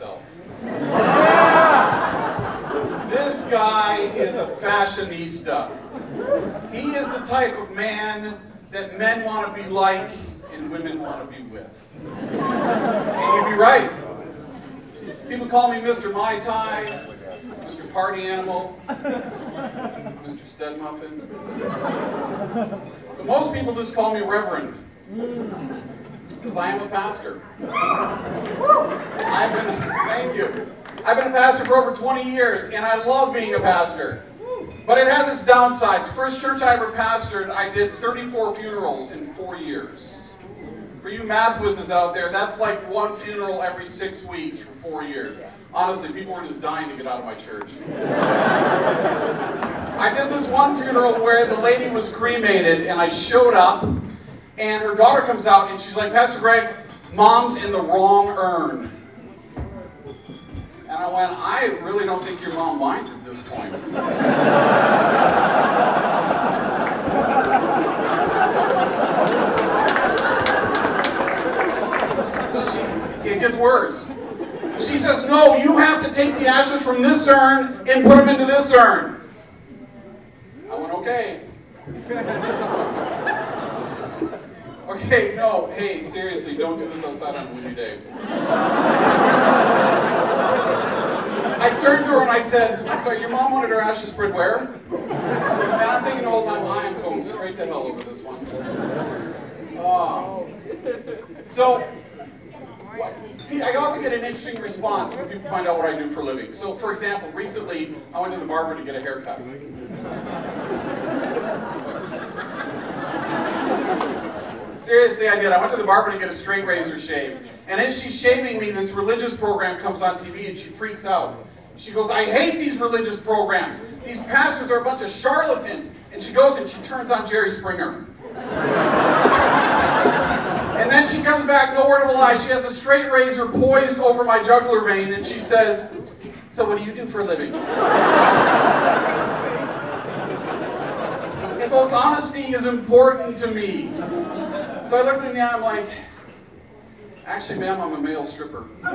himself. This guy is a fashionista. He is the type of man that men want to be like and women want to be with. And you'd be right. People call me Mr. Mai Tai, Mr. Party Animal, Mr. Stud Muffin. But most people just call me Reverend, because I am a pastor. Thank you. I've been a pastor for over 20 years, and I love being a pastor. But it has its downsides. First church I ever pastored, I did 34 funerals in 4 years. For you math whizzes out there, that's like one funeral every 6 weeks for 4 years. Honestly, people were just dying to get out of my church. I did this one funeral where the lady was cremated, and I showed up, and her daughter comes out, and she's like, Pastor Greg, Mom's in the wrong urn. And I went, I really don't think your mom minds at this point. It gets worse. She says, no, you have to take the ashes from this urn and put them into this urn. I went, okay. Okay, no, hey, seriously, don't do this outside on a windy day. I turned to her and I said, I'm sorry, your mom wanted her ashes spread where? And I'm thinking the whole time, I am going straight to hell over this one. So, I often get an interesting response when people find out what I do for a living. So, for example, recently I went to the barber to get a haircut. Seriously, I did. I went to the barber to get a straight razor shave. And as she's shaving me, this religious program comes on TV and she freaks out. She goes, I hate these religious programs. These pastors are a bunch of charlatans. And she goes and she turns on Jerry Springer. And then she comes back, no word of a lie. She has a straight razor poised over my jugular vein and she says, so what do you do for a living? And folks, honesty is important to me. So I looked in the eye, I'm like, actually, ma'am, I'm a male stripper. Let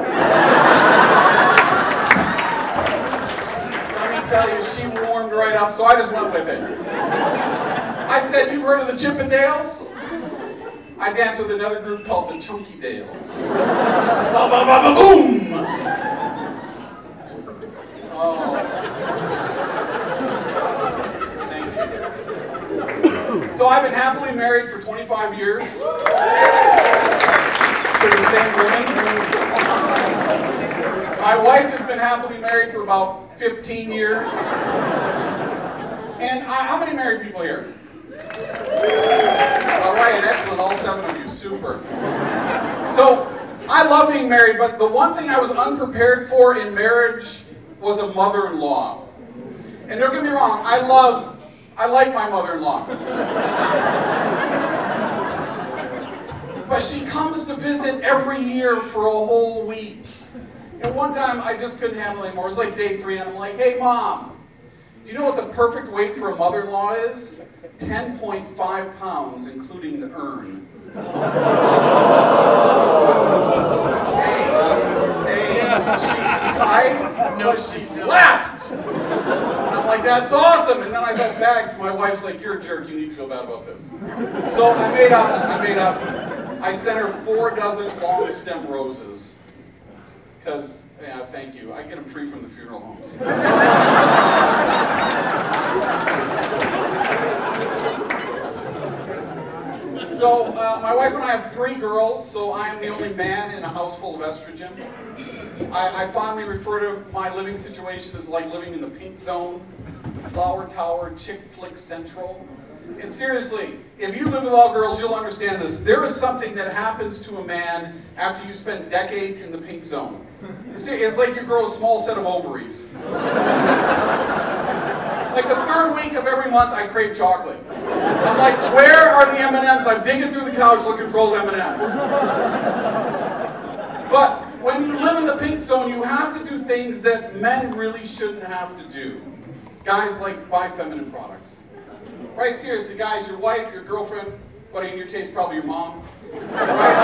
me tell you, she warmed right up, so I just went with it. I said, you've heard of the Chippendales? I danced with another group called the Chunky Dales. Ba-ba-ba-ba-boom! Oh. Thank you. So I've been happily married for 25 years to the same woman. My wife has been happily married for about 15 years. And how many married people here? All right, excellent, all 7 of you, super. So, I love being married, but the one thing I was unprepared for in marriage was a mother-in-law. And don't get me wrong, I like my mother-in-law. But she comes to visit every year for a whole week. And one time, I just couldn't handle it anymore. It was like day 3, and I'm like, hey, Mom, do you know what the perfect weight for a mother-in-law is? 10.5 pounds, including the urn. She cried, but she laughed. And I'm like, that's awesome. And then I got back, so my wife's like, you're a jerk, you need to feel bad about this. So I made up. I sent her 4 dozen long stem roses. Because, yeah, thank you. I get them free from the funeral homes. So, my wife and I have 3 girls, so I am the only man in a house full of estrogen. I fondly refer to my living situation as like living in the pink zone, Flower Tower, Chick Flick Central. And seriously, if you live with all girls, you'll understand this. There is something that happens to a man after you spend decades in the pink zone. It's like you grow a small set of ovaries. Like the 3rd week of every month, I crave chocolate. I'm like, where are the M&Ms? I'm digging through the couch looking for old M&Ms. But when you live in the pink zone, you have to do things that men really shouldn't have to do. Guys like buy feminine products. Right, seriously, guys, your wife, your girlfriend, but in your case, probably your mom. Right?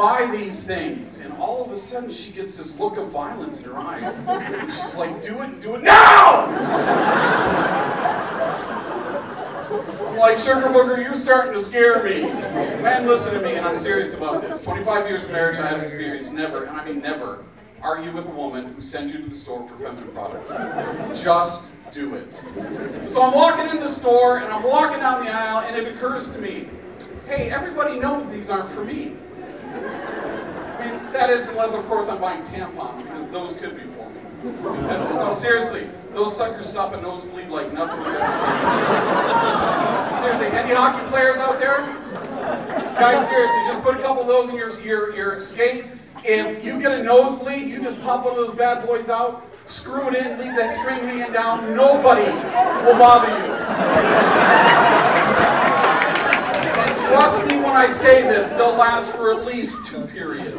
buy these things. And all of a sudden she gets this look of violence in her eyes. And she's like, do it now! I'm like, sugar booger, you're starting to scare me. Man, listen to me, and I'm serious about this. 25 years of marriage, I have experience. Never, and I mean never, argue with a woman who sends you to the store for feminine products. Just do it. So I'm walking in the store, and I'm walking down the aisle, and it occurs to me, hey, everybody knows these aren't for me. I mean, that is, unless of course I'm buying tampons, because those could be for me. Because, no, seriously, those suckers stop a nosebleed like nothing we've ever seen. Seriously, any hockey players out there? Guys, seriously, just put a couple of those in your skate. If you get a nosebleed, you just pop one of those bad boys out, screw it in, leave that string hanging down, nobody will bother you. And trust me when I say this, they'll last for at least 2 periods.